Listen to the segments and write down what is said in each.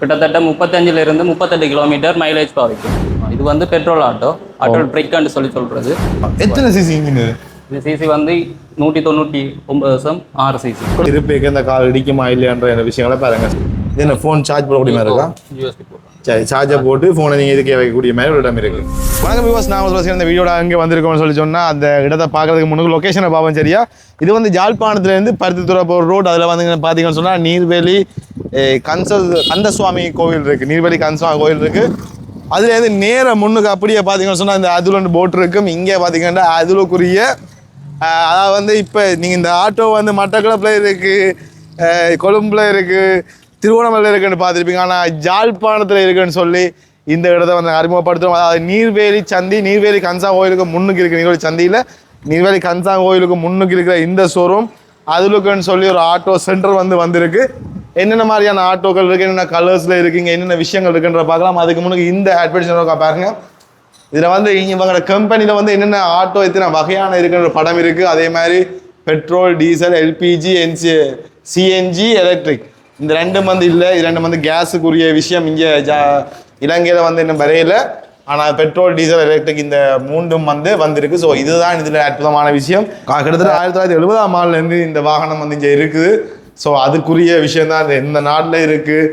கிட்டத்தட்ட 35 38 kilometre mileage பாவிக்கும். இது வந்து பெட்ரோல் ஆட்டோ ட்ரிக்னு சொல்றது. எத்தனை சிசி இன்ஜின் இது? இந்த சிசி வந்து 199.6 சிசி. இருப்பேக்கு இந்த கால் இடிக்குமா இல்லையான்ற விஷயங்களை பாருங்க. இது என்ன ஃபோன் சார்ஜ் போடக்கூடிய மாதிரி இருக்கா? யூஎஸ்பி போட்டு சரி, சார்ஜர் போட்டு ஃபோனை நீங்கள் இதுக்கே வைக்கக்கூடிய மாதிரி ஒரு இடம் இருக்குது. வணக்கம் வியூவர்ஸ், நான் இந்த வீடியோட அங்கே வந்திருக்கோம்னு சொல்லி சொன்னால் அந்த இடத்தை பார்க்கறதுக்கு முன்னுக்கு லொக்கேஷனை பார்ப்போம். சரியா, இது வந்து யாழ்ப்பாணத்துலேருந்து பருத்தித்துறை போகிற ரோடு. அதில் வந்து பார்த்தீங்கன்னு சொன்னால் நீர்வேலி கந்தசுவாமி கோவில் இருக்குது. நீர்வேலி கந்தசுவாமி கோவில் இருக்குது. அதுலேருந்து நேர முன்னுக்கு அப்படியே பார்த்தீங்கன்னு சொன்னால் இந்த அதுல ஒன்று போட் இருக்கும். இங்கே பார்த்தீங்கன்னா அதுலக்குரிய அதாவது வந்து இப்போ நீங்கள் இந்த ஆட்டோ வந்து மட்டக்களப்பில் இருக்குது, கொழும்புல இருக்குது, திருவண்ணாமலையில் இருக்குன்னு பார்த்துருப்பீங்க. ஆனால் யாழ்ப்பாணத்தில் இருக்குன்னு சொல்லி இந்த இடத்த வந்து அறிமுகப்படுத்துகிறோம். அதாவது நீர்வேலி சந்தி, நீர்வேலி கன்சா கோயிலுக்கு முன்னுக்கு இருக்குது. நீர்வேலி சந்தியில் நீர்வேலி கன்சா கோயிலுக்கு முன்னுக்கு இருக்கிற இந்த ஷோரூம் அதுலுக்குன்னு சொல்லி ஒரு ஆட்டோ சென்டர் வந்திருக்கு. என்னென்ன மாதிரியான ஆட்டோக்கள் இருக்குது, என்னென்ன கலர்ஸில் இருக்குங்க, என்னென்ன விஷயங்கள் இருக்குன்ற பார்க்கலாம். அதுக்கு முன்னுக்கு இந்த அட்வர்டைஸ்மெண்ட் பாருங்க. இதில் வந்து இவங்களோட கம்பெனியில் வந்து என்னென்ன ஆட்டோ எத்தனை வகையான இருக்குன்ற படம் இருக்குது. அதே மாதிரி petrol, diesel, LPG, CNG, electric இந்த ரெண்டும் வந்து இல்லை. இது ரெண்டும் வந்து கேஸுக்குரிய விஷயம் இங்கே இலங்கையில் வந்து இன்னும் வரையில. ஆனால் பெட்ரோல், டீசல், எலக்ட்ரிக் இந்த மூன்றும் வந்திருக்கு. ஸோ இதுதான் இதில் அற்புதமான விஷயம். கிட்டத்தட்ட 1970ஆம் ஆண்டுலேருந்து இந்த வாகனம் வந்து இங்கே இருக்குது. ஸோ அதுக்குரிய விஷயம் தான் எந்த நாட்டில் இருக்குது,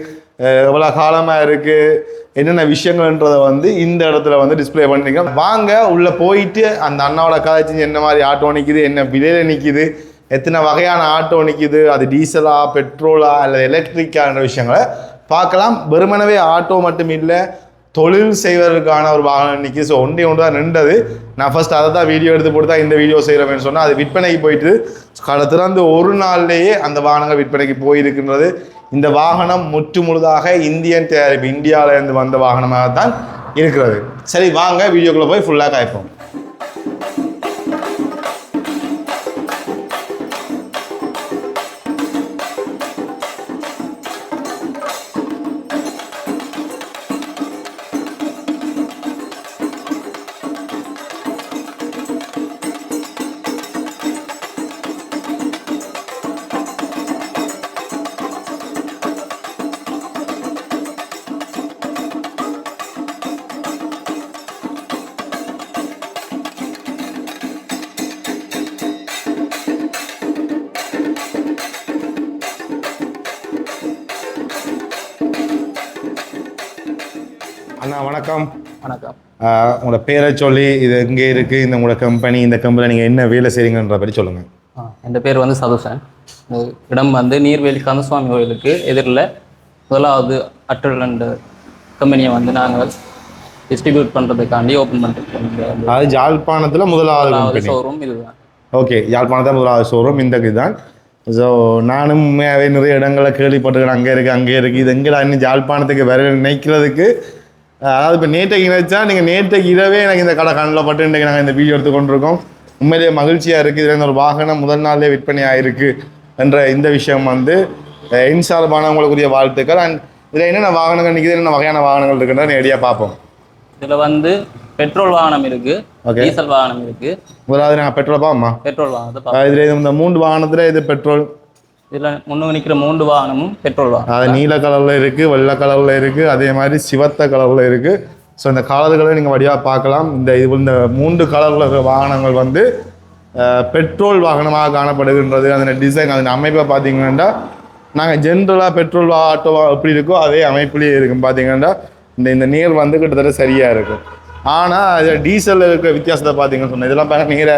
எவ்வளோ காலமாக இருக்குது, என்னென்ன விஷயங்கள்ன்றதை வந்து இந்த இடத்துல வந்து டிஸ்பிளே பண்ணிருக்கோம். வாங்க உள்ளே போயிட்டு அந்த அண்ணாவோட கதைச்சி என்ன மாதிரி ஆட்டோ நிற்கிது, என்ன விலையில் நிற்கிது, எத்தனை வகையான ஆட்டோ நிற்கிது, அது டீசலா பெட்ரோலா அல்லது எலக்ட்ரிக்கான விஷயங்களை பார்க்கலாம். வெறுமனவே ஆட்டோ மட்டும் இல்லை, தொழில் செய்வதற்கான ஒரு வாகனம் நிற்கிது. ஸோ ஒன்று தான் நின்றது. நான் ஃபர்ஸ்ட் அதை தான் வீடியோ எடுத்து போட்டு தான் இந்த வீடியோ செய்கிறேன்னு சொன்னால் அது விற்பனைக்கு போயிட்டு திறந்து ஒரு நாள்லேயே அந்த வாகனங்கள் விற்பனைக்கு போயிருக்கின்றது. இந்த வாகனம் முற்று முழுதாக இந்தியன் தயாரிப்பு, இந்தியாவிலேருந்து வந்த வாகனமாக தான் இருக்கிறது. சரி, வாங்க வீடியோக்குள்ளே போய் ஃபுல்லாக காய்ப்போம். அண்ணா வணக்கம். வணக்கம். உங்களோட பேரை சொல்லி இது எங்கே இருக்குது, இந்த உங்களோட கம்பெனி, இந்த கம்பெனியில் நீங்கள் என்ன வேலை செய்கிறீங்கன்ற பற்றி சொல்லுங்கள். என் பேர் வந்து சதுசன். இடம் வந்து நீர்வேலி கந்தசுவாமி கோயிலுக்கு எதிரில் முதலாவது அட்டல் கம்பெனியை வந்து நாங்கள் டிஸ்ட்ரிபியூட் பண்ணுறதுக்காண்டி ஓப்பன் பண்ணிருக்கோம். அது யாழ்ப்பாணத்தில் முதலாவது ஷோரூம் இதுதான். ஓகே, யாழ்ப்பாணத்தில் முதலாவது ஷோரூம் இந்த இதுதான். ஸோ நானும் நிறைய இடங்களை கேள்விப்பட்டிருக்கேன். அங்கே இருக்குது இது எங்கடா இன்னும் யாழ்ப்பாணத்துக்கு வர நினைக்கிறதுக்கு. அதாவது இப்போ நேற்றைக்கு நினைச்சா நீங்கள் நேற்றைக்கு இரவே எனக்கு இந்த கடை கண்ணில் பட்டு இன்றைக்கு நாங்கள் இந்த வீடியோ எடுத்து கொண்டிருக்கோம். உண்மையிலேயே மகிழ்ச்சியாக இருக்குது. இதில் ஒரு வாகனம் முதல் நாளே விற்பனை ஆகிருக்கு என்ற இந்த விஷயம் வந்து இன்சார்பான உங்களுக்குரிய வாழ்த்துக்கள். அண்ட் இதில் என்னென்ன வாகனங்கள் நிற்கிது, என்னென்ன வகையான வாகனங்கள் இருக்குன்றத நேரடியாக பார்ப்போம். இதில் வந்து பெட்ரோல் வாகனம் இருக்குது, டீசல் வாகனம் இருக்குது. முதலாவது நாங்கள் பெட்ரோல் பார்ப்போம்மா. பெட்ரோல் வாகனத்தை இதில் இந்த 3 வாகனத்தில் இது பெட்ரோல். இதில் முன்னு நிற்கிற 3 வாகனமும் பெட்ரோல் வாகனம். அது நீல கலரில் இருக்குது, வெள்ளை கலரில் இருக்குது, அதே மாதிரி சிவத்த கலரில் இருக்குது. ஸோ இந்த கலர்களை நீங்கள் வடிவாக பார்க்கலாம். இந்த 3 கலரில் இருக்கிற வாகனங்கள் வந்து பெட்ரோல் வாகனமாக காணப்படுகின்றது. அதன் டிசைன், அதன் அமைப்பை பார்த்தீங்கன்னா நாங்கள் ஜென்ரலாக பெட்ரோல் ஆட்டோ எப்படி இருக்கோ அதே அமைப்புலேயே இருக்கும். பார்த்தீங்கன்னா இந்த நீர் வந்து கிட்டத்தட்ட சரியாக இருக்கும். ஆனால் அதில் டீசலில் இருக்கிற வித்தியாசத்தை பார்த்தீங்கன்னு சொன்னேன். இதெல்லாம் பாருங்கள், நீரை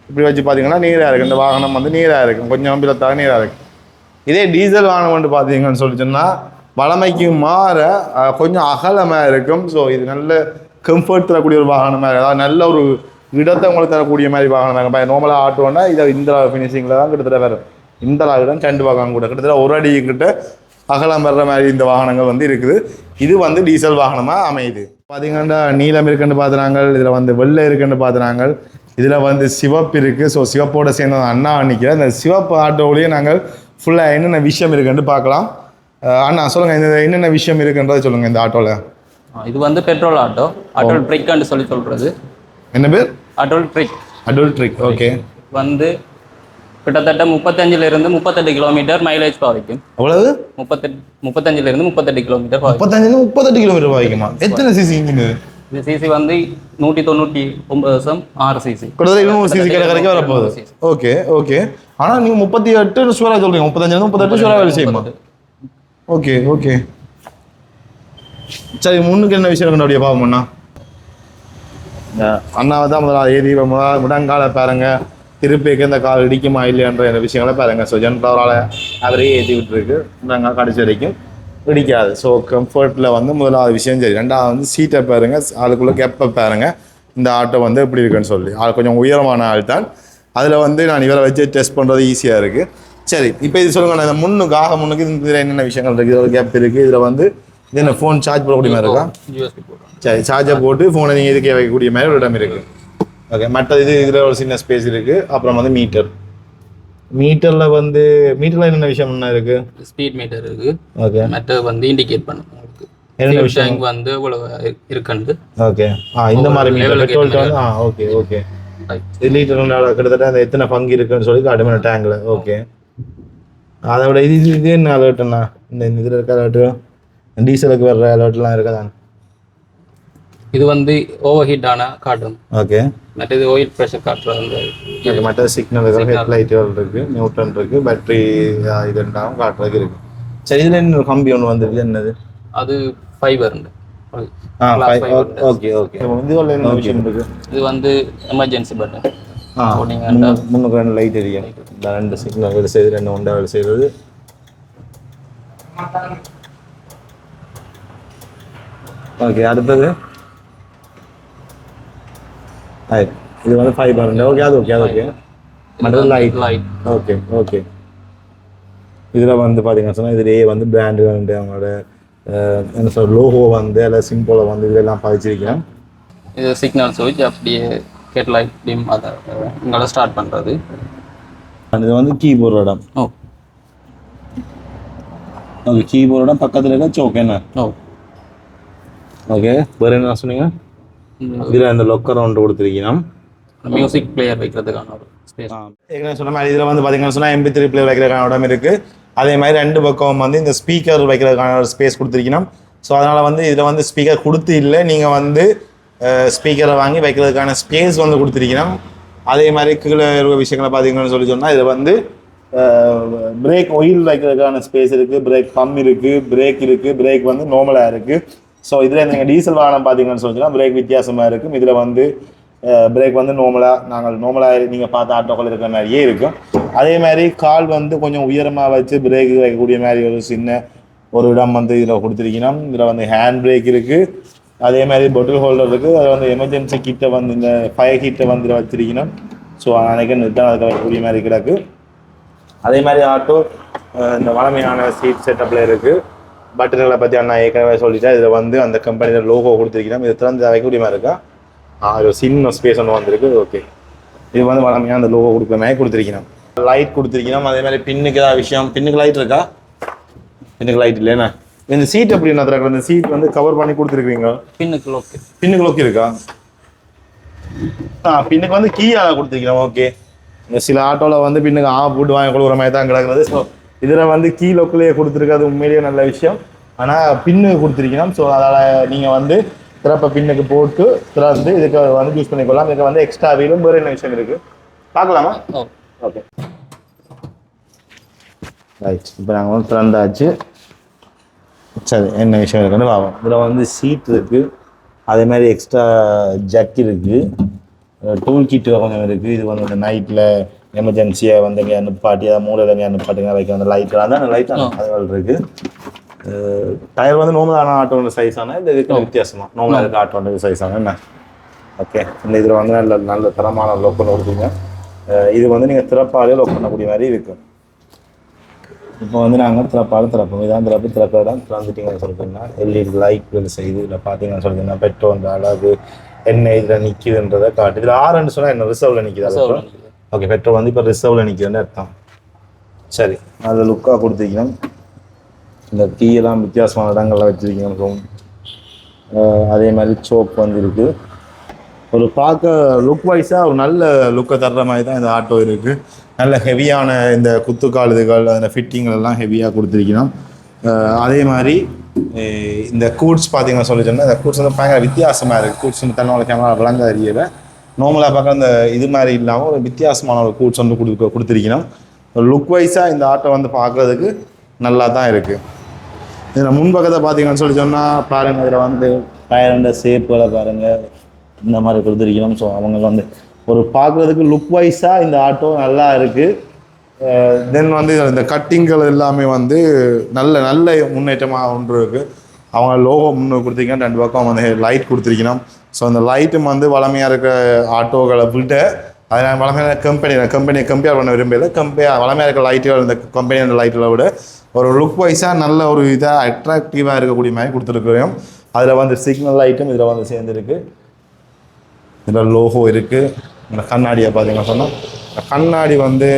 இப்படி வச்சு பார்த்தீங்கன்னா நீராக இருக்குது. இந்த வாகனம் வந்து நீராக இருக்கும், கொஞ்சம் நம்பிலத்தாக நீராக இருக்கும். இதே டீசல் வாகனம் வந்து பார்த்தீங்கன்னு சொல்லி சொன்னால் வளமைக்கு மாற கொஞ்சம் அகலமாக இருக்கும். ஸோ இது நல்ல கம்ஃபர்ட் தரக்கூடிய ஒரு வாகனமாக இருக்குது. அதாவது நல்ல ஒரு இடத்தை உங்களுக்கு தரக்கூடிய மாதிரி வாகனமாக இருக்கும். நார்மலாக ஆட்டோன்னா இதை இந்த ஃபினிஷிங்கில் தான் கிட்டத்தட்ட வரும். இந்த தான் சண்டு வாகனம் கூட கிட்டத்தட்ட ஒரு அடிக்கிட்ட அகலம் வர்ற மாதிரி இந்த வாகனங்கள் வந்து இருக்குது. இது வந்து டீசல் வாகனமாக அமையுது. பார்த்தீங்கன்னா நீலம் இருக்குன்னு பார்த்துறாங்க, இதில் வந்து வெள்ளை இருக்குன்னு பார்த்துறாங்க, இதில் வந்து சிவப்பு இருக்குது. ஸோ சிவப்போட சேர்ந்த அண்ணா நிற்கிற இந்த சிவப்பு ஆட்டோவிலேயே நாங்கள் ஃபுல்லாக என்னென்ன விஷயம் இருக்குன்னு பார்க்கலாம். அண்ணா சொல்லுங்கள், இந்த என்னென்ன விஷயம் இருக்குன்றதை சொல்லுங்கள் இந்த ஆட்டோவில். இது வந்து பெட்ரோல் ஆட்டோ ட்ரிக்னு சொல்கிறது. என்ன பேர்? Adult trick. ஓகே. வந்து கிட்டத்தட்ட 35 38 கிலோமீட்டர் மைலேஜ் பாவிக்கும். அவ்வளவு 35 38 கிலோமீட்டர் பாவிக்கும். 35 கிலோமீட்டர் பாவிக்குமா? எத்தனை சிசி இன்ஜின் இது? இது சிசி வந்து 199 6 சிசி. கிட்டத்தட்ட 200 சிசி கரைக்கு வரப்போகுது. Okay okay. ஆனால் நீங்கள் 38 ஷுவராக சொல்கிறீங்க, 35 38 ஷுவராக வேலை செய்யுமா? Okay okay. சரி, முன்னுக்கு என்ன விஷயம் இருக்கு அப்படியே பாவம்ண்ணா? அண்ணாவை தான் முதல்ல ஏறி முடங்கால பாருங்க, திருப்பிக்கு இந்த கால் இடிக்குமா இல்லையான்ற இந்த விஷயங்களை பாருங்க. ஸோ ஜென்ரலால் அவரே ஏற்றி விட்டுருக்கு, முடங்கால் கடைசி வரைக்கும் இடிக்காது. ஸோ கம்ஃபர்ட்டில் வந்து முதலாவது விஷயம். சரி, ரெண்டாவது வந்து சீட்டை பாருங்க, ஆளுக்குள்ளே கெப்பை பாருங்க, இந்த ஆட்டோ வந்து எப்படி இருக்குன்னு சொல்லி. ஆள் கொஞ்சம் உயரமான ஆள் தான், அதில் வந்து நான் இவரை வச்சு டெஸ்ட் பண்ணுறது ஈஸியாக இருக்குது. சரி, இப்போ இது சொல்லுங்கள், இந்த முன்னுக்கு இதில் என்னென்ன விஷயங்கள் இருக்குது? இதில் ஒரு கேப் இருக்குது, இதில் வந்து இது என்ன ஃபோன் சார்ஜ் போடக்கூடிய மாதிரி இருக்கா? சரி, சார்ஜை போட்டு ஃபோனை நீங்கள் இதுக்கே வைக்கக்கூடிய மாதிரி ஒரு இடம் இருக்குது. ஓகே, மற்றது இதில் ஒரு சின்ன ஸ்பேஸ் இருக்குது. அப்புறம் வந்து மீட்டரில் வந்து மீட்டரில் என்னென்ன விஷயம் என்ன இருக்குது? ஸ்பீட் மீட்டர் இருக்குது. ஓகே, மற்ற வந்து இண்டிகேட் பண்ணும் என்னென்ன விஷயம் வந்து இவ்வளவு இருக்குன்னு. ஓகே, இந்த மாதிரி மீட்டர் பெட்ரோல் வந்து ஓகே ஓகே. லிட்டர் கிட்டத்தட்ட அந்த எத்தனை பங்கு இருக்குன்னு சொல்லி காட்டுமே டேங்கில். ஓகே, அதை விட இது என்ன அலர்ட்டுண்ணா? இந்த இதில் இருக்க அலர்ட்டு டீசலுக்கு வர்ற அலர்ட்லாம் இருக்கதான்? இது வந்து ஓவர் ஹீட் ஆன காட்டும். ஓகே, மற்றது ஆயில் ப்ரெஷர் காட்டுறது வந்து மற்ற சிக்னல் இருக்குது, ஹெட்லைட்டுகள் இருக்குது, நியூட்ரன் இருக்குது, பேட்டரி இது ரெண்டாவும் காட்டுறதுக்கு இருக்குது. சரி, இதில் என்ன கம்பி ஒன்று வந்துருக்கு, என்னது அது? ஃபைபர். Okay okay. இதுல என்ன விஷயம் இருக்கு? இது வந்து எமர்ஜென்சி பட்டன். முன்னுக்கு ரெண்டு லைட் எரியும், இந்த ரெண்டு சிக்னல் வேலை செய்யுது, ரெண்டு ஒன்றா வேலை செய்யுது. ஓகே, அடுத்தது இது வந்து ஃபைபர். ஓகே, அது ஓகே, அது ஓகே. மற்றது லைட். Okay okay. இதில் வந்து பார்த்தீங்கன்னா சொன்னால் இதுலேயே வந்து பிராண்டு வந்து அவங்களோட என்ன சொல்ற லோகோ வந்து அல்ல சிம்பிளை வந்து இதெல்லாம் பதிச்சிருக்கேன். இது சிக்னல் சுவிட்ச், அப்படியே ஹெட்லைட் டிம் அதை உங்களை ஸ்டார்ட் பண்ணுறது. இது வந்து கீபோர்டு இடம். ஓகே, கீபோர்டு இடம் பக்கத்தில் இருக்க சோக் என்ன? ஓகே, வேறு என்ன சொன்னீங்க? இதில் இந்த லொக்கர் ஒன்று கொடுத்துருக்கீங்க, மியூசிக் பிளேயர் வைக்கிறதுக்கான ஒரு ஸ்பேஸ். ஏற்கனவே சொன்ன மாதிரி இதில் வந்து பார்த்தீங்கன்னா சொன்னால் MP3 பிளேயர் வைக்கிறதுக்கான இடம் இருக்குது. அதே மாதிரி ரெண்டு பக்கம் வந்து இந்த ஸ்பீக்கர் வைக்கிறதுக்கான ஒரு ஸ்பேஸ் கொடுத்துருக்கணும். ஸோ அதனால் வந்து இதில் வந்து ஸ்பீக்கர் கொடுத்து இல்லை, நீங்கள் வந்து ஸ்பீக்கரை வாங்கி வைக்கிறதுக்கான ஸ்பேஸ் வந்து கொடுத்துருக்கணும். அதே மாதிரி கீழே இருக்க விஷயங்களை பார்த்தீங்கன்னு சொன்னால் இதில் வந்து பிரேக் ஆயில் வைக்கிறதுக்கான ஸ்பேஸ் இருக்குது, பிரேக் பம்ப் இருக்குது, பிரேக் வந்து நார்மலாக இருக்குது. ஸோ இதில் நீங்கள் டீசல் வாகனம் பார்த்தீங்கன்னு சொன்னால் பிரேக் வித்தியாசமாக இருக்கும். இதில் வந்து பிரேக் வந்து நார்மலாக நீங்கள் பார்த்த ஆட்டோக்கள் இருக்கிற மாதிரியே இருக்கும். அதே மாதிரி கால் வந்து கொஞ்சம் உயரமாக வச்சு பிரேக் வைக்கக்கூடிய மாதிரி ஒரு சின்ன ஒரு இடம் வந்து இதில் கொடுத்துருக்கணும். இதில் வந்து ஹேண்ட் பிரேக் இருக்குது, அதே மாதிரி பொட்டில் ஹோல்டர் இருக்குது. அதை வந்து எமர்ஜென்சி கிட்ட வந்து இந்த ஃபயர் ஹீட்டை வந்து வச்சிருக்கணும். ஸோ அன்றைக்கி நிறுத்தம் அதுக்கு வைக்கக்கூடிய மாதிரி கிடக்கு. அதே மாதிரி ஆட்டோ இந்த வளமையான சீட் செட்டப்பில் இருக்குது. பட்டன்களை பற்றி அண்ணா ஏற்கனவே சொல்லிட்டேன். இதில் வந்து அந்த கம்பெனியில் லோகோ கொடுத்துருக்கணும். இது திறந்து வைக்கக்கூடிய மாதிரி இருக்கா? ஒரு சின்ன ஸ்பேஸ் ஒன்று வந்திருக்கு. ஓகே, இது வந்து வளமையாக அந்த லோகோ கொடுக்குற மாதிரி கொடுத்துருக்கணும். லைட் கொடுத்துருக்கணும். அதே மாதிரி பின்னுக்கு ஏதாவது விஷயம், பின்னுக்கு லைட் இருக்கா? பின்னுக்கு லைட் இல்லைண்ணா. இந்த சீட் எப்படி என்ன தர? இந்த சீட் வந்து கவர் பண்ணி கொடுத்துருக்கீங்க. பின்னுக்கு லோக்கி இருக்கா? பின்னுக்கு வந்து கீயாக கொடுத்துருக்கணும். ஓகே, சில ஆட்டோவில் வந்து பின்னுக்கு போட்டு வாங்கி கொடுக்குற மாதிரி தான் கிடக்குறது. ஸோ இதில் வந்து கீ லோக்கிலேயே கொடுத்துருக்காது, உண்மையிலேயே நல்ல விஷயம். ஆனால் பின்னு கொடுத்துருக்கணும். ஸோ அதால் நீங்கள் வந்து திறப்பை பின்னுக்கு போட்டு திறந்து இதுக்கு வந்து யூஸ் பண்ணிக்கொள்ளலாம். இதுக்கு வந்து எக்ஸ்ட்ரா வீலும் வேறு என்ன விஷயம் இருக்குது பார்க்கலாமா? Okay right. இப்போ நாங்கள் வந்து திறந்தாச்சு. சரி, என்ன விஷயம் இருக்குன்னு பார்ப்போம். இதில் வந்து சீட் இருக்குது, அதே மாதிரி எக்ஸ்ட்ரா ஜக் இருக்குது, டூல் கிட்டு கொஞ்சம் இருக்குது. இது வந்து இந்த நைட்டில் எமர்ஜென்சியாக வந்து இங்கே அனுப்பாட்டி அதை மூலையில் இங்கே அனுப்பாட்டுங்க வைக்க அந்த லைட்லாம் தான் லைட் அதுகள் இருக்குது. டயர் வந்து நார்மலான ஆட்டோட சைஸான இந்த இதுக்கு வித்தியாசமாக நார்மலாக இருக்க ஆட்டோட சைஸான என்ன? ஓகே, இந்த இதில் வந்து நல்ல தரமான லோக் பண்ண கொடுத்தீங்க. இது வந்து நீங்கள் திறப்பாலே லோக் பண்ணக்கூடிய மாதிரி இருக்கும். இப்போ வந்து நாங்கள் திறப்போம். இதான் திறக்கிற இடம். திறந்துட்டீங்கன்னு சொல்லிட்டீங்கன்னா LED லைட் வேலை செய்யுது. இதில் பார்த்தீங்கன்னு சொல்லிட்டீங்கன்னா பெட்ரோல் அளவு என்ன இதில் நிற்கிதுன்றதை காட்டு. இதில் ஆறுன்னு சொன்னால் என்ன ரிசர்வில் நிற்கிது. ஓகே, பெட்ரோல் வந்து இப்போ ரிசர்வில் நிற்கிதுன்னு அர்த்தம். சரி, அதில் லுக்காக கொடுத்துருக்கணும். இந்த கீயெல்லாம் வித்தியாசமான இடங்கள்லாம் வச்சுருக்கணும். அதே மாதிரி சோப் வந்து இருக்குது. ஒரு பார்க்க லுக் வைஸாக ஒரு நல்ல லுக்கை தர்ற மாதிரி தான் இந்த ஆட்டோ இருக்குது. நல்ல ஹெவியான இந்த குத்துக்கால் இதுகள் அந்த ஃபிட்டிங்கள் எல்லாம் ஹெவியாக கொடுத்துருக்கணும். அதே மாதிரி இந்த கூட்ஸ் பார்த்தீங்கன்னா சொல்லிச்சோன்னா இந்த கூட்ஸ் வந்து பயங்கர வித்தியாசமாக இருக்குது. கூட்ஸ் வந்து தன்னோட கேமரா விளங்க அறியலை. நார்மலாக பார்க்க அந்த இது மாதிரி இல்லாமல் ஒரு வித்தியாசமான ஒரு கூட்ஸ் வந்து கொடுத்துருக்கணும். லுக் வைஸாக இந்த ஆட்டோ வந்து பார்க்குறதுக்கு நல்லா தான் இருக்குது. இதில் முன்பக்கத்தை பார்த்தீங்கன்னு சொல்லி சொன்னால் பாருங்கள், இதில் வந்து டயர்ண்ட ஷேப்புகளை பாருங்கள் இந்த மாதிரி கொடுத்துருக்கணும். ஸோ அவங்க வந்து ஒரு பார்க்குறதுக்கு லுக் வைஸாக இந்த ஆட்டோ நல்லா இருக்குது. தென் வந்து இந்த கட்டிங்கள் எல்லாமே வந்து நல்ல நல்ல முன்னேற்றமாக ஒன்று இருக்குது. அவங்க லோகோ முன்னே கொடுத்துருக்கீங்க, 2 பக்கம் வந்து லைட் கொடுத்துருக்கணும். ஸோ அந்த லைட்டும் வந்து வளமையாக இருக்கிற ஆட்டோக்களை விட்டு அதனால் வளமையான கம்பெனியை கம்பேர் பண்ண விரும்பல. வளமையாக இருக்கிற லைட்டுகள் இந்த கம்பெனியோட லைட்டுகளை விட ஒரு லுக் வைஸாக நல்ல ஒரு இதாக அட்ராக்டிவாக இருக்கக்கூடிய மாதிரி கொடுத்துருக்குறோம். அதில் வந்து சிக்னல் லைட்டும் இதில் வந்து சேர்ந்துருக்கு. இதில் லோகோ இருக்குது. இந்த கண்ணாடியை பார்த்தீங்கன்னா சொன்னால் கண்ணாடி வந்து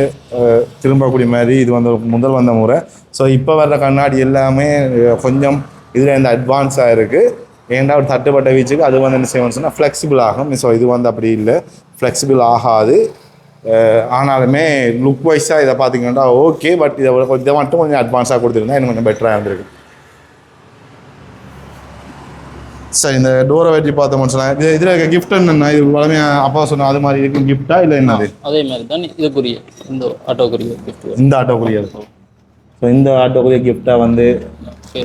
திரும்பக்கூடிய மாதிரி இது வந்து முதல் வந்த முறை. ஸோ இப்போ வர்ற கண்ணாடி எல்லாமே கொஞ்சம் இதில் இந்த அட்வான்ஸாக இருக்குது. ஏன்னா ஒரு தட்டுப்பட்ட வீச்சுக்கு அது வந்து என்ன செய்யணும்னு சொன்னால் ஃப்ளெக்சிபிள் ஆகும். ஸோ இது வந்து அப்படி இல்லை, ஃப்ளெக்சிபிள் ஆகாது. ஆனாலுமே லுக் வைஸாக இதை பார்த்தீங்கன்னா ஓகே. பட் இதை மட்டும் கொஞ்சம் அட்வான்ஸாக கொடுத்துருந்தா இன்னும் கொஞ்சம் பெட்டராக இருந்திருக்கு. சரி, இந்த டோரை வெட்டி பார்த்தோம்னு சொன்னால் இதில் இருக்க கிஃப்ட் என்ன? இது வளமையாக அப்பா சொன்ன அது மாதிரி இருக்கும் கிஃப்டா இல்லை என்னது? அதே மாதிரி தான் இதுக்குரிய இந்த ஆட்டோக்குரிய கிஃப்ட். இந்த ஆட்டோக்குரிய ஸோ இந்த ஆட்டோக்குரிய கிஃப்டாக வந்து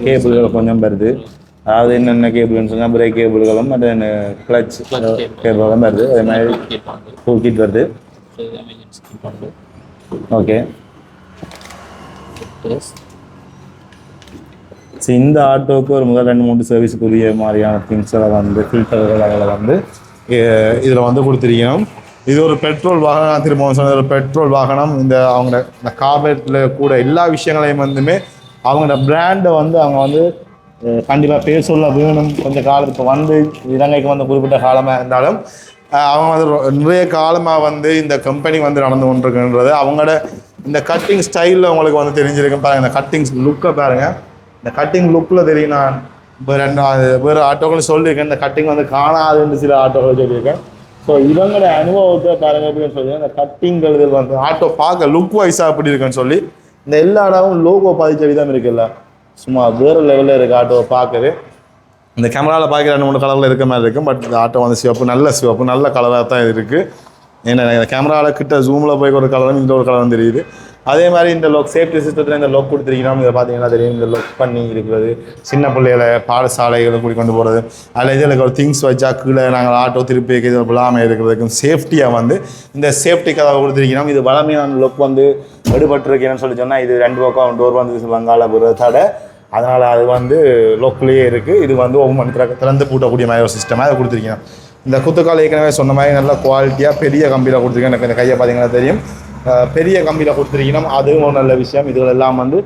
கேபிள்கள் கொஞ்சம் வருது. அதாவது என்னென்ன கேபிள்னு சொன்னால் பிரேக் கேபிள்களும் மற்ற கிளச் கேபிள்களும் வருது. அதே மாதிரி ஃபுல் கிட் வருது. ஓகே. ஸோ இந்த ஆட்டோவுக்கு ஒரு முதல் 2-3 சர்வீஸுக்குரிய மாதிரியான திங்ஸில் வந்து ஃபில்டர்கள் அதில் வந்து இதில் வந்து கொடுத்துருக்கணும். இது ஒரு பெட்ரோல் வாகனம். திரும்ப சொன்ன ஒரு பெட்ரோல் வாகனம். அவங்க இந்த கார்பரேட்டில் கூட எல்லா விஷயங்களையும் வந்துமே அவங்களோட பிராண்டை வந்து அவங்க வந்து கண்டிப்பாக பேர் சொல்ல வேணும். கொஞ்சம் காலத்துக்கு வந்து இலங்கைக்கு வந்து குறிப்பிட்ட காலமாக இருந்தாலும் அவங்க வந்து நிறைய காலமாக வந்து இந்த கம்பெனி வந்து நடந்து கொண்டிருக்குன்றது அவங்களோட இந்த கட்டிங் ஸ்டைலில் அவங்களுக்கு வந்து தெரிஞ்சிருக்கும். பாருங்கள், இந்த கட்டிங் லுக்கை பாருங்கள். இந்த கட்டிங் லுக்கில் தெரியும். நான் வேறு ஆட்டோக்கள் சொல்லியிருக்கேன், இந்த கட்டிங் வந்து காணாதுன்னு சில ஆட்டோக்கள் சொல்லியிருக்கேன். ஸோ இவங்களோட அனுபவத்தை பாருங்கள் அப்படின்னு சொல்லி இந்த கட்டிங்கள் இது வந்து ஆட்டோ பார்க்க லுக் வைஸாக அப்படி இருக்குன்னு சொல்லி இந்த எல்லா இடமும் லோகோ பதிச்ச விதம் இருக்குல்ல, சும்மா வேறு லெவலில் இருக்குது ஆட்டோவை பார்க்குது. இந்த கேமராவில் பார்க்குற 2-3 கலரில் இருக்க மாதிரி இருக்கும். பட் இந்த ஆட்டோ வந்து சிவப்பு நல்ல கலராக தான் இருக்குது. ஏன்னா இந்த கேமராவில் கிட்ட ஜூமில் போய் ஒரு கலரும் இந்த ஒரு கலரும் தெரியுது. அதே மாதிரி இந்த சேஃப்டி சிஸ்டத்தில் இந்த லோக் கொடுத்துருக்கணும். இதை பார்த்தீங்கன்னா தெரியும். இந்த லோக் பண்ணி இருக்கிறது, சின்ன பிள்ளைகளை பாடசாலைகளை கூட்டி கொண்டு போகிறது, அதில் இதில் ஒரு திங்ஸ் வச்சா கீழே நாங்கள் ஆட்டோ திருப்பி வைக்கிறது விழாமல் இருக்கிறதுக்கும் சேஃப்டியாக வந்து இந்த சேஃப்டி கதவை கொடுத்துருக்கணும். இது வளமையான லோக் வந்து எடுபட்டுருக்கேன்னு சொல்லி சொன்னால் இது 2 பக்கம் டோர் வந்து வங்காள தடை. அதனால் அது வந்து லோக்கல்லையே இருக்குது. இது வந்து ஒவ்வொரு மணி திறந்து பூட்டக்கூடிய மாதிரி ஒரு சிஸ்டமாக அதை கொடுத்துருக்கணும். இந்த குத்துக்கால் ஏற்கனவே சொன்ன மாதிரி நல்ல குவாலிட்டியாக பெரிய கம்பியில் கொடுத்துருக்கேன். எனக்கு இந்த கையை பார்த்தீங்கன்னா தெரியும், பெரிய கம்பியில் கொடுத்துருக்கணும். அதுவும் ஒரு நல்ல விஷயம். இதுகள் எல்லாம் வந்து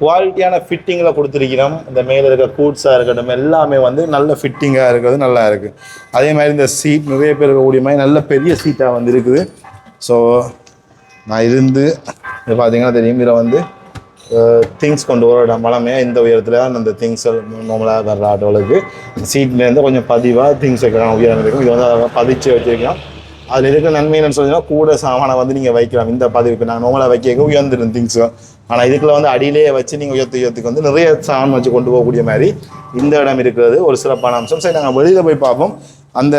குவாலிட்டியான ஃபிட்டிங்கில் கொடுத்துருக்கணும். இந்த மேலே இருக்க கூட்ஸாக இருக்கட்டும் எல்லாமே வந்து நல்ல ஃபிட்டிங்காக இருக்கிறது நல்லா இருக்குது. அதே மாதிரி இந்த சீட் நிறைய பேர் இருக்கக்கூடிய மாதிரி நல்ல பெரிய சீட்டாக வந்து இருக்குது. ஸோ நான் இருந்து இது பார்த்தீங்கன்னா தெரியும். இதில் வந்து திங்ஸ் கொண்டு வர மலமையாக இந்த உயரத்தில் அந்த திங்ஸ் நார்மலாக வர்ற ஆட்டோவுக்கு சீட்லேருந்து கொஞ்சம் பதிவாக திங்ஸ் வைக்கலாம், உயரம் இருக்கும். இது வந்து அதை பதிச்சு வச்சுருக்கலாம். அதில் இருக்கிற நன்மை என்னன்னு சொன்னீங்கன்னா கூட சாமானை வந்து நீங்கள் வைக்கலாம். இந்த பதிவுக்கு நாங்கள் நார்மலாக வைக்க உயர்ந்துடும் திங்ஸு. ஆனால் இதுக்குள்ள வந்து அடியிலேயே வச்சு நீங்கள் உயர்த்துக்கு வந்து நிறைய சாமான் வச்சு கொண்டு போகக்கூடிய மாதிரி இந்த இடம் இருக்கிறது ஒரு சிறப்பான அம்சம். சரி, நாங்கள் வெளியில் போய் பார்ப்போம் அந்த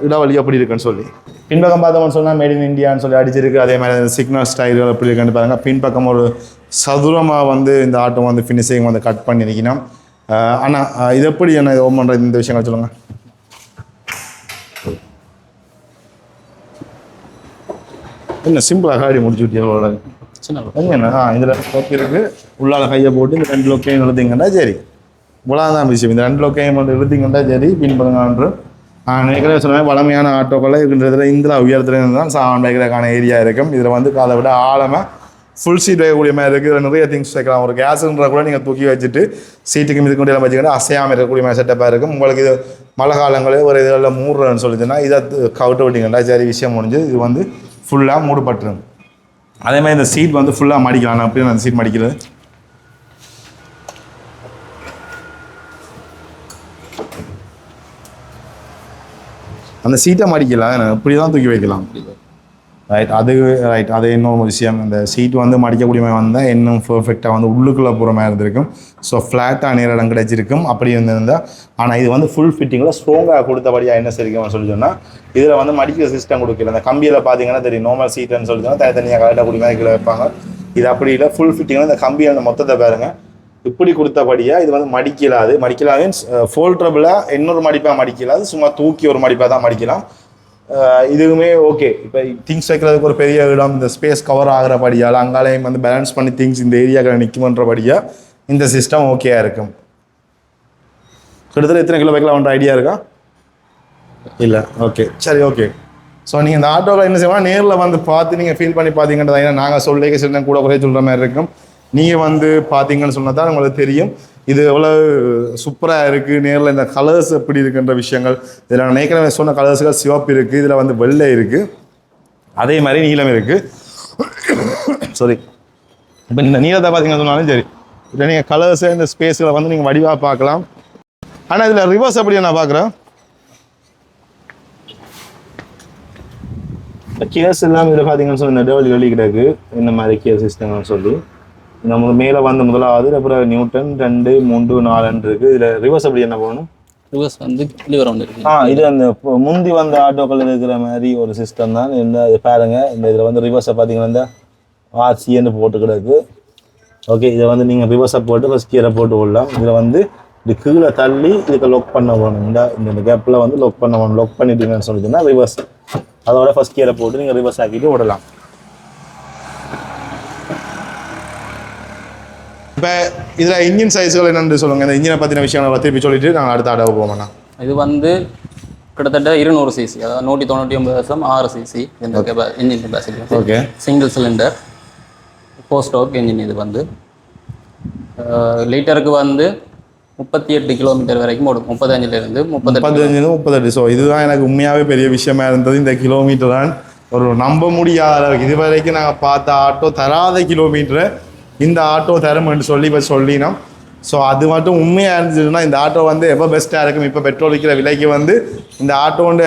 இடவழி எப்படி இருக்குன்னு சொல்லி. பின்பக்கம் பார்த்தோம்னு சொன்னால் மேட் இன் இந்தியான்னு சொல்லி அடிச்சிருக்கு. அதே மாதிரி அந்த சிக்னல் ஸ்டைல்கள் எப்படி இருக்குன்னு பாருங்கள். பின்பக்கம் ஒரு சதுரமாக வந்து இந்த ஆட்டோ வந்து ஃபினிஷிங் வந்து கட் பண்ணி நிற்கணும். ஆனால் இது எப்படி என்ன ஓம் பண்ணுறது இந்த விஷயங்கள் சொல்லுங்கள். என்ன சிம்பிளாக காடி முடிச்சு விட்டியோட எங்கண்ணா இதில் லோக் இருக்குது. உள்ளால கையை போட்டு இந்த 2 லோக்கையும் எழுதிங்கன்னா சரி, இவ்வளோதான் விஷயம். இந்த 2 லோக்கையும் மட்டும் எழுதிங்கன்னா சரி பின்படுங்கன்று நினைக்கிறேன். சொன்னால் வளமையான ஆட்டோக்களை இருக்கின்றதில் இந்த உயரத்தில் இருந்து தான் சாமான் வைக்கிறதுக்கான ஏரியா இருக்கும். இதில் வந்து அதை விட ஆழமாக ஃபுல் சீட் வைக்கக்கூடிய மாதிரி இருக்குது. இதில் நிறைய திங்ஸ் வைக்கலாம். ஒரு கேஸுன்ற கூட நீங்கள் தூக்கி வச்சுட்டு சீட்டுக்கு மிதுக்கு முடியலாம் வச்சுக்கிட்டு அசையாமல் இருக்கக்கூடிய மாதிரி செட்டப்பாக இருக்கும். உங்களுக்கு இது மழை காலங்களே ஒரு இதில் மூடுறன்னு சொல்லிச்சுன்னா இதை கவுட்டு விட்டிங்கன்னா சரி விஷயம் முடிஞ்சு. இது வந்து ஃபுல்லாக மூடப்பட்டுரும். அதே மாதிரி இந்த சீட் வந்து ஃபுல்லாக மடிக்கலாம். நான் அப்படி அந்த சீட் மடிக்கிறது அந்த சீட்டை மடிக்கலாம் இப்படி தான் தூக்கி வைக்கலாம் ரைட் அது இன்னொரு விஷயம். இந்த சீட் வந்து மடிக்கக்கூடிய மாதிரி வந்தால் இன்னும் பர்ஃபெக்டாக வந்து உள்ளுக்குள்ளே போகிற மாதிரி இருந்திருக்கும். ஸோ ஃப்ளாட்டாக நேர இடம் கிடைச்சிருக்கும் அப்படி இருந்திருந்தால். ஆனால் இது வந்து ஃபுல் ஃபிட்டிங்கில் ஸ்ட்ராங்காக கொடுத்தபடியாக என்ன சரிக்கும்னு சொல்லி சொன்னால் இதில் வந்து மடிக்கிற சிஸ்டம் கொடுக்கல. அந்த கம்பியில் பார்த்தீங்கன்னா தெரியும் நார்மல் சீட்டுன்னு சொல்லி சொன்னால் தனித்தனியாக கரெக்டாக கூடிய மாதிரி கீழே வைப்பாங்க. இது அப்படி இல்லை, ஃபுல் ஃபிட்டிங்கில் இந்த கம்பியில் அந்த மொத்தத்தை பாருங்கள் இப்படி கொடுத்தபடியாக இது வந்து மடிக்கலாது. மீன்ஸ் ஃபோல்டபுளாக இன்னொரு மடிப்பாக மடிக்கலாது, சும்மா தூக்கி ஒரு மடிப்பாக தான் மடிக்கலாம். இதுவுமே ஓகே. இப்போ திங்ஸ் வைக்கிறதுக்கு ஒரு பெரிய இடம், இந்த ஸ்பேஸ் கவர் ஆகிறபடியால் அங்காலையும் வந்து பேலன்ஸ் பண்ணி திங்ஸ் இந்த ஏரியாக்களை நிற்குமன்றபடியாக இந்த சிஸ்டம் ஓகேயா இருக்கும். கிட்டத்தட்ட எத்தனை கிலோ வைக்கலாம்ன்ற ஐடியா இருக்கா? இல்லை, ஓகே சரி ஓகே. ஸோ நீங்கள் இந்த ஆட்டோவில் என்ன செய்வோம் நேரில் வந்து பார்த்து நீங்கள் ஃபீல் பண்ணி பார்த்தீங்கன்றது. ஏன்னா நாங்கள் சொல்லிக்க சில கூட குறைய சொல்கிற மாதிரி இருக்கும். நீங்கள் வந்து பார்த்தீங்கன்னு சொன்னால் தான் உங்களுக்கு தெரியும் இது எவ்வளோ சூப்பராக இருக்குது. நேரில் இந்த கலர்ஸ் எப்படி இருக்குன்ற விஷயங்கள். இதில் நான் ஏற்கனவே சொன்ன கலர்ஸுகள் சிவப்பு இருக்குது, இதில் வந்து வெள்ளை இருக்குது, அதே மாதிரி நீளம் இருக்குது. சாரி, இப்போ இந்த நீளத்தை பார்த்தீங்கன்னு சொன்னாலும் சரி, இல்லை நீங்கள் கலர்ஸை இந்த ஸ்பேஸில் வந்து நீங்கள் வடிவாக பார்க்கலாம். ஆனால் இதில் ரிவர்ஸ் எப்படி நான் பார்க்குறேன், கியர்ஸ் எல்லாம் இதில் பார்த்தீங்கன்னு சொல்லி நடுவழி வெளி கிடக்கு இந்த மாதிரி கியர் சிஸ்டம்னு சொல்லி. நம்ம மேலே வந்து முதலாவது அப்புறம் நியூட்டன் 2, 3, 4 இருக்குது. இதில் ரிவர்ஸ் அப்படி என்ன போகணும்? ரிவர்ஸ் வந்து லிவர் வந்து இருக்கு. இது அந்த முந்தி வந்த ஆட்டோக்கள் இருக்கிற மாதிரி ஒரு சிஸ்டம் தான். இந்த பாருங்க, இந்த இதில் வந்து ரிவர்ஸை பார்த்தீங்கன்னா இந்த ஆர்சின்னு போட்டு கிடக்கு. ஓகே, இதை வந்து நீங்கள் ரிவர்ஸை போட்டு ஃபஸ்ட் கியரை போட்டு விடலாம். இதில் வந்து இது கீழே தள்ளி இதுக்கு லொக் பண்ண போகணும். இந்த கேப்பில் வந்து லொக் பண்ண போகணும். லொக் பண்ணிட்டீங்கன்னு சொல்லிட்டுன்னா ரிவர்ஸ், அதோட ஃபஸ்ட் கியரை போட்டு நீங்கள் ரிவர்ஸ் ஆக்கிட்டு விடலாம். இப்போ இதில் இன்ஜின் சைஸ்கள் என்னென்னு சொல்லுங்கள். இந்த இன்ஜினை பற்றின விஷயங்களை திருப்பி சொல்லிட்டு நாங்கள் அடுத்த ஆட்டோவை போவோம்ண்ணா. இது வந்து கிட்டத்தட்ட 200 சிசி, அதாவது 199.6 சிசி இந்த engine capacity. Okay, single cylinder 4 stroke engine. இது வந்து லிட்டருக்கு வந்து 38 கிலோமீட்டர் வரைக்கும் ஓடும். 35லேருந்து 38. ஸோ இதுதான் எனக்கு உண்மையாகவே பெரிய விஷயமா இருந்தது. இந்த கிலோமீட்டர் தான் ஒரு நம்ப முடியாத அளவுக்கு இது வரைக்கும் நாங்கள் பார்த்த ஆட்டோ தராத கிலோமீட்டரை இந்த ஆட்டோ தரம்னு சொல்லி இப்போ சொல்லினோம். ஸோ அது மட்டும் உண்மையாக இருந்துச்சுன்னா இந்த ஆட்டோ வந்து எவ்வளோ பெஸ்ட்டாக இருக்கும். இப்போ பெட்ரோல் விற்கிற விலைக்கு வந்து இந்த ஆட்டோட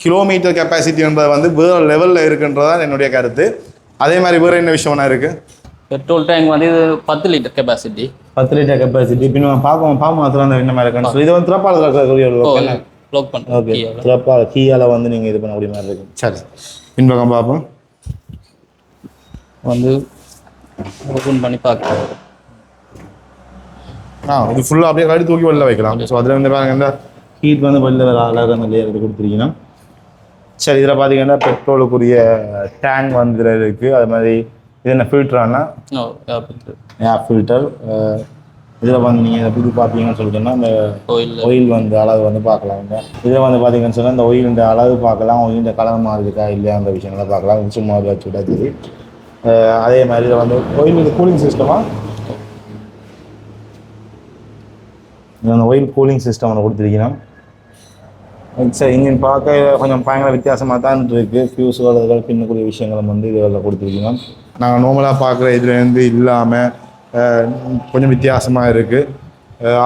கிலோமீட்டர் கெப்பாசிட்டின்றது வந்து வேறு லெவலில் இருக்குன்றதான் என்னுடைய கருத்து. அதே மாதிரி வேறு என்ன விஷயம்னா இருக்குது, பெட்ரோல் டேங்க் வந்து இது 10 லிட்டர் கெப்பாசிட்டி. 10 litre capacity. இப்போ நம்ம பார்ப்போம் அதில் என்ன மாதிரி இருக்குன்னு. இது வந்து திறப்பால் லாக் பண்ணுறோம். ஓகே, திறப்பால் கீயால் வந்து நீங்கள் இது பண்ணக்கூடிய மாதிரி இருக்கும். சரி, பின்பக்கம் பார்ப்போம். வந்து ஓப்பன் பண்ணி பார்க்கலாம். இது ஃபுல்லாக அப்படியே கட்டி தூக்கி வெளில வைக்கலாம். ஸோ அதில் வந்து பாருங்க இந்த ஹீட் வந்து வெளில வேறு அழகாக நிறைய எடுத்து கொடுத்துருக்கீங்கன்னா. சரி, இதில் பார்த்தீங்கன்னா பெட்ரோலுக்குரிய டேங்க் வந்து இதில் இருக்குது. அது மாதிரி இது என்ன ஃபில்டரானா ஏர் ஃபில்டர். இதில் வந்து நீங்கள் இதை புது பார்த்தீங்கன்னு சொல்லிட்டோன்னா இந்த ஒயில் வந்து அளவு வந்து பார்க்கலாம். இதில் வந்து பார்த்தீங்கன்னு சொன்னால் இந்த ஒயிலுடைய அளவு பார்க்கலாம், ஒயிலுடைய கலர் மாதிரி இருக்கா இல்லையா அந்த விஷயங்களை பார்க்கலாம். சும்மா வச்சு விட்டா தெரியும். அதே மாதிரி இதில் வந்து ஒயில் இது கூலிங் சிஸ்டமாக இந்த ஒயில் கூலிங் சிஸ்டம் ஒன்று கொடுத்துருக்கீங்கன்னா. சரி, இன்ஜின் பார்க்க கொஞ்சம் பயங்கர வித்தியாசமாக தான் இருக்குது. ஃபியூஸ் வளர்கள் பின்னக்கூடிய விஷயங்களும் வந்து இதில் கொடுத்துருக்கீங்க. நாங்கள் நார்மலாக பார்க்குற இதுலேருந்து இல்லாமல் கொஞ்சம் வித்தியாசமாக இருக்குது.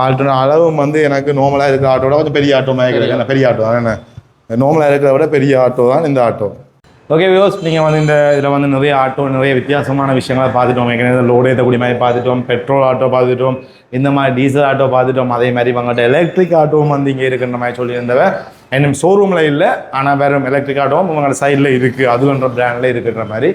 ஆல்டோன அளவும் வந்து எனக்கு நார்மலாக இருக்கிற ஆட்டோட கொஞ்சம் பெரிய ஆட்டோ மாதிரி கிடையாது. பெரிய ஆட்டோ தான் என்ன, நார்மலாக இருக்கிறத விட பெரிய ஆட்டோ தான் இந்த ஆட்டோ. ஓகே வியூஸ், நீங்கள் வந்து இந்த இதில் வந்து நிறைய ஆட்டோ நிறைய வித்தியாசமான விஷயங்களை பார்த்துட்டோம். ஏற்கனவே லோடு ஏற்றக்கூடிய மாதிரி பார்த்துட்டோம், பெட்ரோல் ஆட்டோ பார்த்துட்டோம், இந்த மாதிரி டீசல் ஆட்டோ பார்த்துட்டோம். அதே மாதிரி இவங்கள்ட்ட எலக்ட்ரிக் ஆட்டோவும் வந்து இங்கே இருக்குன்ற மாதிரி சொல்லியிருந்தவ. இன்னும் ஷோரூமில் இல்லை, ஆனால் வேறு எலக்ட்ரிக் ஆட்டோவும் இவங்களோட சைடில் இருக்குது, அதுன்ற பிராண்டில் இருக்குன்ற மாதிரி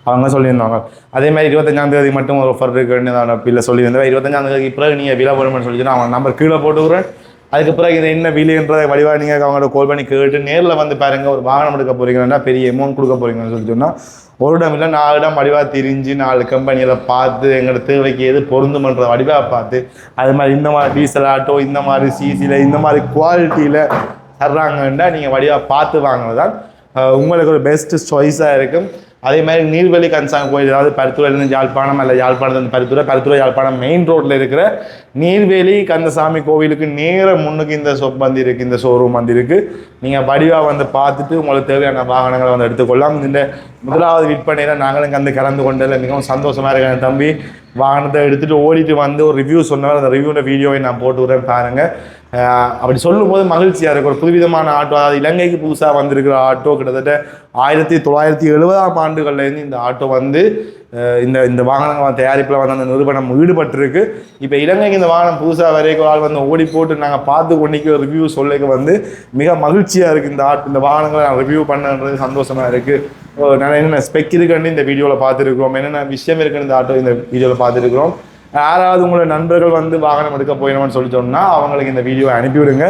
அவங்க சொல்லியிருந்தாங்க. அதே மாதிரி 25ஆம் தேதி மட்டும் ஒரு ஆஃபர் இருக்குன்னு நான் பிள்ளை சொல்லியிருந்தேன். 25ஆம் தேதிக்கு பிறகு நீங்கள் விலை போடணும்னு சொல்லிச்சுன்னா அவங்க நம்பர் கீழே போட்டுக்கிறேன். அதுக்கு பிறகு இது என்ன விலைன்றதை வடிவாக நீங்கள் அவங்களோட கால் பண்ணி கேட்டு நேரில் வந்து பாருங்கள். ஒரு வாகனம் எடுக்க போகிறீங்கன்னா பெரிய அமௌண்ட் கொடுக்க போகிறீங்கன்னு சொல்லி சொன்னால் ஒரு இடம் இல்லை 4 இடம் வடிவாக திரிஞ்சு 4 கம்பெனியில் பார்த்து எங்களோட தேவைக்கு எது பொருந்துமன்ற வடிவாக பார்த்து அது மாதிரி இந்த மாதிரி டீசல் ஆட்டோ இந்த மாதிரி சிசியில் இந்த மாதிரி குவாலிட்டியில் தர்றாங்கன்னா நீங்கள் வடிவாக பார்த்து வாங்கினது தான் உங்களுக்கு ஒரு பெஸ்ட்டு சாய்ஸாக இருக்கும். அதே மாதிரி நீர்வழி கன்சாங் கோயில், அதாவது பருத்துறையிலேருந்து யாழ்ப்பாணம் அல்ல யாழ்ப்பாணத்துலேருந்து பருத்துறை யாழ்ப்பாணம் மெயின் ரோட்டில் இருக்கிற நீர்வேலி கந்தசாமி கோவிலுக்கு நேர முன்னுக்கு இந்த ஷாப் வந்து இருக்குது, இந்த ஷோரூம் வந்து இருக்குது. நீங்கள் வடிவாக வந்து பார்த்துட்டு உங்களுக்கு தேவையான வாகனங்களை வந்து எடுத்துக்கொள்ளலாம். இந்த முதலாவது விற்பனையில் நாங்களும் வந்து கலந்து கொண்டதில் மிகவும் சந்தோஷமாக இருக்கேன். தம்பி வாகனத்தை எடுத்துகிட்டு ஓடிட்டு வந்து ஒரு ரிவ்யூ சொன்னார். அந்த ரிவ்யூட வீடியோவை நான் போட்டு விடுறேன் பாருங்கள். அப்படி சொல்லும்போது மகிழ்ச்சியாக இருக்கும். ஒரு புதுவிதமான ஆட்டோ, அதாவது இலங்கைக்கு புதுசாக வந்திருக்கிற ஆட்டோ. கிட்டத்தட்ட 1970ஆம் ஆண்டுகள்லேருந்து இந்த ஆட்டோ வந்து இந்த வாகனங்கள் தயாரிப்பில் வந்து அந்த நிறுவனம் ஈடுபட்டிருக்கு. இப்போ இலங்கைக்கு இந்த வாகனம் புதுசாக வரைக்கும் ஆள் வந்து ஓடி போட்டு நாங்கள் பார்த்து கொண்டிருக்கிற ரிவ்யூ சொல்லிக்க வந்து மிக மகிழ்ச்சியாக இருக்குது. இந்த வாகனங்களை நான் ரிவ்யூ பண்ணுறது சந்தோஷமாக இருக்குது. நான் என்னென்ன ஸ்பெக் இருக்குன்னு இந்த வீடியோவில் பார்த்துருக்கிறோம், என்னென்ன விஷயம் இருக்குன்னு இந்த ஆட்டோ இந்த வீடியோவில் பார்த்துருக்குறோம். யாராவது உங்களோட நண்பர்கள் வந்து வாகனம் எடுக்க போயிடணும்னு சொல்லி சொன்னால் அவங்களுக்கு இந்த வீடியோ அனுப்பிவிடுங்க.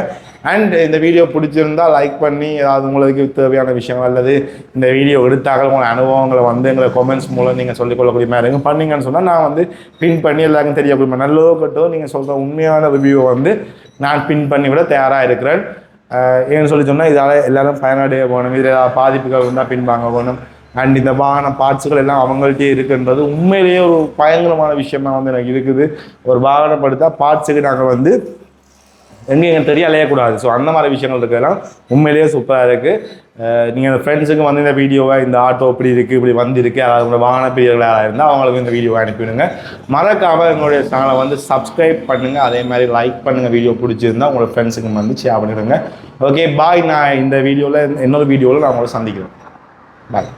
அண்ட் இந்த வீடியோ பிடிச்சிருந்தால் லைக் பண்ணி ஏதாவது உங்களுக்கு தேவையான விஷயங்கள் அல்லது இந்த வீடியோ எடுத்தாக உங்களோட அனுபவங்களை வந்து எங்களை கமெண்ட்ஸ் மூலம் நீங்கள் சொல்லிக்கொள்ளக்கூடிய மாதிரி இருக்கும் பண்ணிங்கன்னு சொன்னால் நான் வந்து பின் பண்ணி எல்லாருக்கும் தெரியக்கூடிய நல்லதோ கட்டோ நீங்கள் சொல்கிற உண்மையான ரிவ்யூவை வந்து நான் பின் பண்ணி விட தயாராக இருக்கிறேன். ஏன்னு சொல்லி சொன்னால் இதால் எல்லோரும் பயனடைய போகணும், இதில் ஏதாவது பாதிப்புகள் இருந்தால் பின்வாங்க போகணும். அண்ட் இந்த வாகன பார்ட்ஸுகள் எல்லாம் அவங்கள்ட்டே இருக்குன்றது உண்மையிலேயே ஒரு பயங்கரமான விஷயமா வந்து எனக்கு இருக்குது. ஒரு வாகனம் படுத்தா பார்ட்ஸுக்கு நாங்கள் வந்து எங்கே தெரிய அலையக்கூடாது. ஸோ அந்த மாதிரி விஷயங்கள் இருக்கிறதெல்லாம் உண்மையிலேயே சூப்பராக இருக்குது. நீங்கள் இந்த ஃப்ரெண்ட்ஸுக்கு வந்து இந்த வீடியோவை இந்த ஆட்டோ இப்படி இருக்குது இப்படி வந்திருக்கு அதாவது உங்களோட வாகன பிரியர்களாக இருந்தால் அவங்களுக்கு இந்த வீடியோவை அனுப்பிவிடுங்க. மறக்காமல் எங்களுடைய சேனலை வந்து சப்ஸ்கிரைப் பண்ணுங்கள், அதே மாதிரி லைக் பண்ணுங்கள். வீடியோ பிடிச்சிருந்தால் உங்களோட ஃப்ரெண்ட்ஸுக்கு வந்து ஷேர் பண்ணிடுங்க. Okay bye. நான் இந்த வீடியோவில் இன்னொரு வீடியோவில் நான் உங்களை சந்திக்கிறேன். பாய்.